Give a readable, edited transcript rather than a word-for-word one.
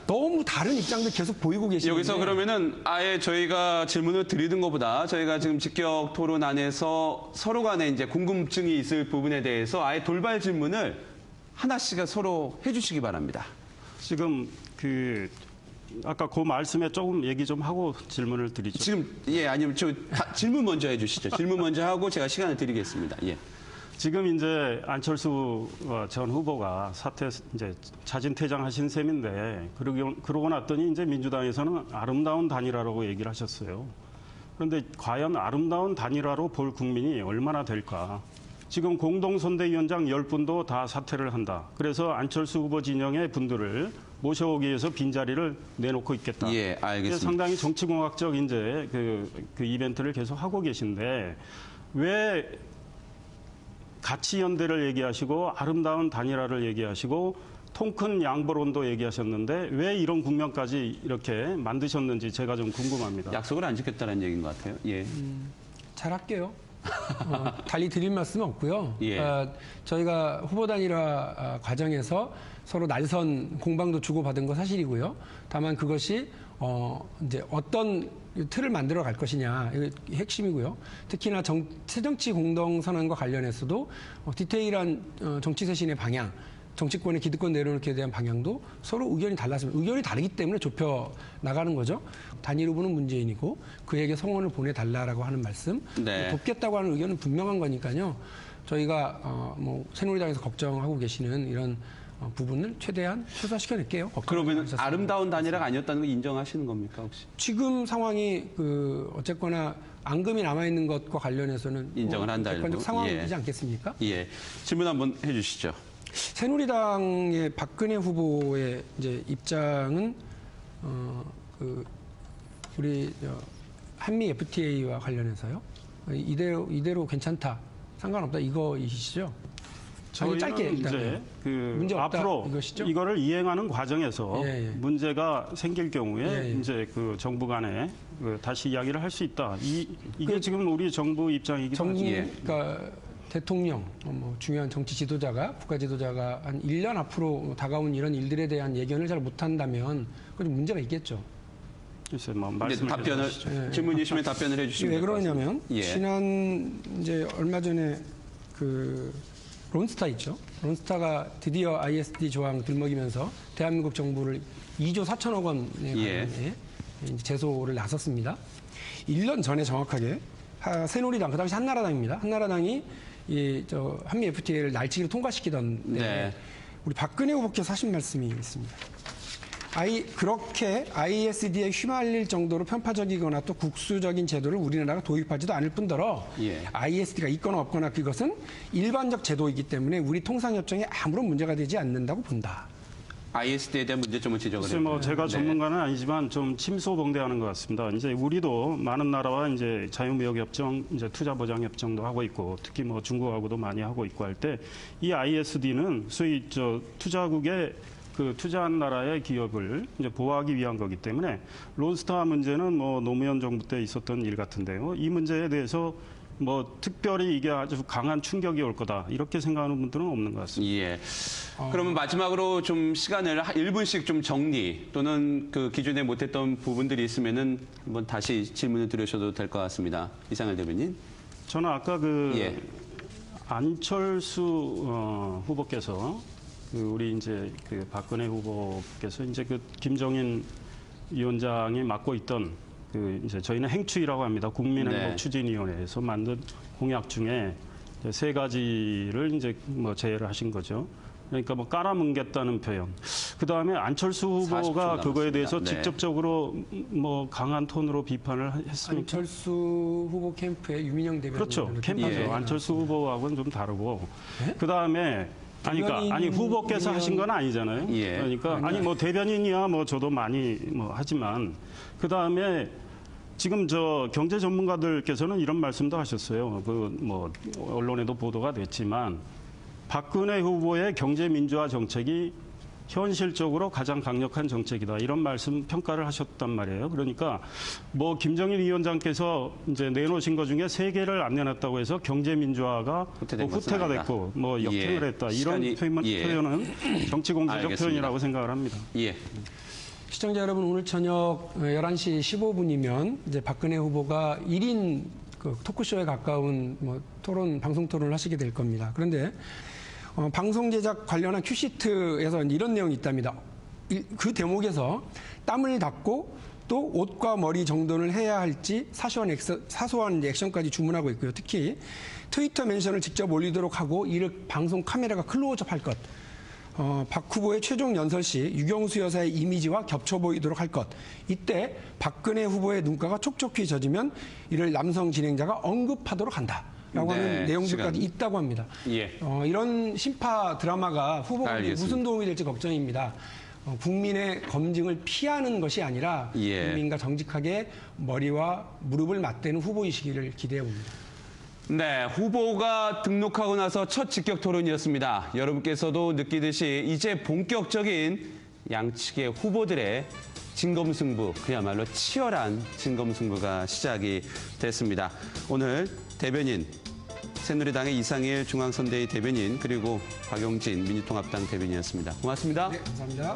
너무 다른 입장들 계속 보이고 계시는데 여기서 그러면은 아예 저희가 질문을 드리는 것보다 저희가 지금 직격 토론 안에서 서로 간에 이제 궁금증이 있을 부분에 대해서 아예 돌발 질문을 하나씩 서로 해주시기 바랍니다. 지금 아까 그 말씀에 조금 얘기 좀 하고 질문을 드리죠. 지금 아니면 질문 먼저 해주시죠. 질문 먼저 하고 제가 시간을 드리겠습니다. 예. 지금 이제 안철수 전 후보가 사퇴 이제 자진 퇴장하신 셈인데 그러고 났더니 이제 민주당에서는 아름다운 단일화라고 얘기를 하셨어요. 그런데 과연 아름다운 단일화로 볼 국민이 얼마나 될까? 지금 공동선대위원장 10분도 다 사퇴를 한다. 그래서 안철수 후보 진영의 분들을 모셔오기 위해서 빈자리를 내놓고 있겠다. 예, 알겠습니다. 상당히 정치공학적 이제 그 이벤트를 계속 하고 계신데 왜 가치 연대를 얘기하시고 아름다운 단일화를 얘기하시고 통큰 양보론도 얘기하셨는데 왜 이런 국면까지 이렇게 만드셨는지 제가 좀 궁금합니다. 약속을 안 지켰다는 얘기인 것 같아요. 예. 잘할게요. 달리 드릴 말씀은 없고요. 예. 저희가 후보 단일화 과정에서 서로 날선 공방도 주고받은 거 사실이고요. 다만 그것이 이제 어떤 틀을 만들어 갈 것이냐, 이게 핵심이고요. 특히나 새정치 공동선언과 관련해서도 디테일한 정치 쇄신의 방향, 정치권의 기득권 내려놓기에 대한 방향도 서로 의견이 달랐습니다. 의견이 다르기 때문에 좁혀 나가는 거죠. 단일 후보는 문재인이고 그에게 성원을 보내달라라고 하는 말씀, 네. 돕겠다고 하는 의견은 분명한 거니까요. 저희가 새누리당에서 걱정하고 계시는 이런 부분을 최대한 최소화시켜낼게요. 그러면 아름다운 단일화가 아니었다는 거 인정하시는 겁니까 혹시? 지금 상황이 어쨌거나 앙금이 남아있는 것과 관련해서는 인정을 한다. 객관적 상황이지 예. 않겠습니까? 예. 질문 한번 해주시죠. 새누리당의 박근혜 후보의 이제 입장은 우리 한미 FTA와 관련해서요. 이대로 괜찮다, 상관없다 이거이시죠? 저희는 짧게 이제 문제 없다, 앞으로 이것이죠? 이거를 이행하는 과정에서 예. 문제가 생길 경우에 예. 이제 정부 간에 다시 이야기를 할 수 있다. 이게 지금 우리 정부 입장이기도 하죠. 그러니까 대통령, 중요한 정치 지도자가, 국가 지도자가 한 1년 앞으로 다가온 이런 일들에 대한 예견을 잘 못한다면 그건 문제가 있겠죠. 글쎄, 말씀을 답변을 질문 주시면 답변을 해주시면 왜 그러냐면 예. 지난 이제 얼마 전에 론스타 있죠. 론스타가 드디어 ISD 조항 들먹이면서 대한민국 정부를 2조 4천억 원에 관련해 제소를 나섰습니다. 1년 전에 정확하게 새누리당, 그 당시 한나라당입니다. 한나라당이 한미 FTA를 날치기로 통과시키던데 네. 우리 박근혜 후보께서 하신 말씀이 있습니다. 그렇게 ISD에 휘말릴 정도로 편파적이거나 또 국수적인 제도를 우리나라가 도입하지도 않을 뿐더러 ISD가 있거나 없거나 그것은 일반적 제도이기 때문에 우리 통상협정에 아무런 문제가 되지 않는다고 본다. ISD에 대한 문제점을 지적을 했어요. 제가 전문가는 아니지만 좀 침소봉대하는 것 같습니다. 이제 우리도 많은 나라와 이제 자유무역협정, 이제 투자보장협정도 하고 있고, 특히 중국하고도 많이 하고 있고 할 때 이 ISD는 소위 투자국의 투자한 나라의 기업을 이제 보호하기 위한 거기 때문에 론스타 문제는 노무현 정부 때 있었던 일 같은데요. 이 문제에 대해서 특별히 이게 아주 강한 충격이 올 거다 이렇게 생각하는 분들은 없는 것 같습니다. 예. 그러면 마지막으로 좀 시간을 1분씩 좀 정리 또는 기존에 못했던 부분들이 있으면은 한번 다시 질문을 드려셔도 될 것 같습니다. 이상열 대변인. 저는 아까 안철수 후보께서 우리 이제 박근혜 후보께서 이제 김종인 위원장이 맡고 있던 이제 저희는 행추위라고 합니다. 국민행복추진위원회에서 만든 공약 중에 3가지를 이제 제외를 하신 거죠. 그러니까 깔아뭉갰다는 표현. 그 다음에 안철수 후보가 그거에 대해서 직접적으로 강한 톤으로 비판을 했습니다. 안철수 후보 캠프의 유민영 대변인. 그렇죠. 캠프죠. 안철수 후보하고는 좀 다르고. 그 다음에 후보께서 하신 건 아니잖아요. 그러니까 대변인이야 저도 많이 하지만 그 다음에 지금 경제 전문가들께서는 이런 말씀도 하셨어요. 언론에도 보도가 됐지만 박근혜 후보의 경제 민주화 정책이 현실적으로 가장 강력한 정책이다. 이런 평가를 하셨단 말이에요. 그러니까 김정일 위원장께서 이제 내놓으신 것 중에 3개를 안 내놨다고 해서 경제 민주화가 후퇴가 됐고 역행을 했다. 이런 표현은 정치 공세적 표현이라고 생각을 합니다. 예. 시청자 여러분, 오늘 저녁 11시 15분이면 이제 박근혜 후보가 1인 그 토크쇼에 가까운 뭐 방송 토론을 하시게 될 겁니다. 그런데 방송 제작 관련한 큐시트에서 이런 내용이 있답니다. 그 대목에서 땀을 닦고 또 옷과 머리 정돈을 해야 할지 사소한 액션까지 주문하고 있고요. 특히 트위터 멘션을 직접 올리도록 하고 이를 방송 카메라가 클로즈업 할 것. 박 후보의 최종 연설 시 유경수 여사의 이미지와 겹쳐 보이도록 할 것. 이때 박근혜 후보의 눈가가 촉촉히 젖으면 이를 남성 진행자가 언급하도록 한다. 라고 하는 내용들까지 있다고 합니다. 예. 이런 심파 드라마가 후보에게 무슨 도움이 될지 걱정입니다. 국민의 검증을 피하는 것이 아니라 국민과 정직하게 머리와 무릎을 맞대는 후보이시기를 기대해 봅니다. 네, 후보가 등록하고 나서 첫 직격 토론이었습니다. 여러분께서도 느끼듯이 이제 본격적인 양측의 후보들의 진검승부, 그야말로 치열한 진검승부가 시작이 됐습니다. 오늘 대변인, 새누리당의 이상일 중앙선대위 대변인, 그리고 박용진 민주통합당 대변인이었습니다. 고맙습니다. 네, 감사합니다.